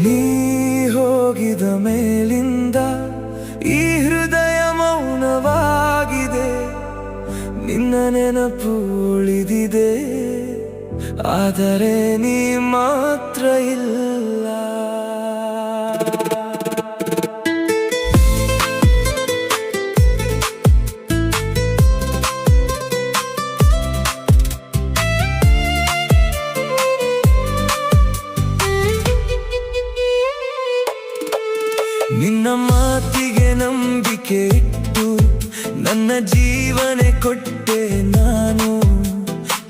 ನೀ ಹೋಗಿದ ಮೇಲಿಂದ ಈ ಹೃದಯ ಮೌನವಾಗಿದೆ. ನಿನ್ನ ನೆನಪು ಉಳಿದಿದೆ, ಆದರೆ ನೀ ಮಾತ್ರ ಇಲ್ಲ. ನಿನ್ನ ಮಾತಿಗೆ ನಂಬಿಕೆ ಇಟ್ಟು ನನ್ನ ಜೀವನೆ ಕೊಟ್ಟೆ ನಾನು.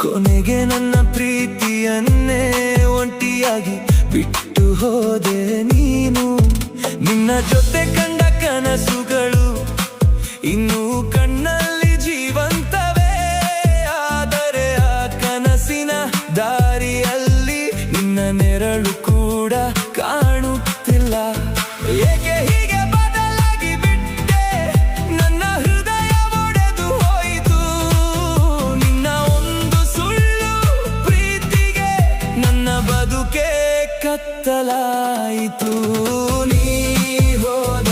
ಕೊನೆಗೆ ನನ್ನ ಪ್ರೀತಿಯನ್ನೇ ಒಂಟಿಯಾಗಿ ಬಿಟ್ಟು ಹೋದೆ ನೀನು. ನಿನ್ನ ಜೊತೆ ಕಂಡ ಕನಸುಗಳು ಇನ್ನೂ ಕಣ್ಣಲ್ಲಿ ಜೀವಂತವೇ, ಆದರೆ ಆ ಕನಸಿನ ದಾರಿಯಲ್ಲಿ ನಿನ್ನ ನೆರಳು ಕೂಡ ಕಾಣುತ್ತಿಲ್ಲ. ಏಕೆ ಹೀಗೆ ಬದಲಾಗಿ ಬಿಟ್ಟೆ, ನನ್ನ ಹೃದಯ ಒಡೆದು ಹೋಯಿತು. ನಿನ್ನ ಒಂದು ಸುಳ್ಳು ಪ್ರೀತಿಗೆ ನನ್ನ ಬದುಕೆ ಕತ್ತಲಾಯಿತು. ನೀ ಹೋದ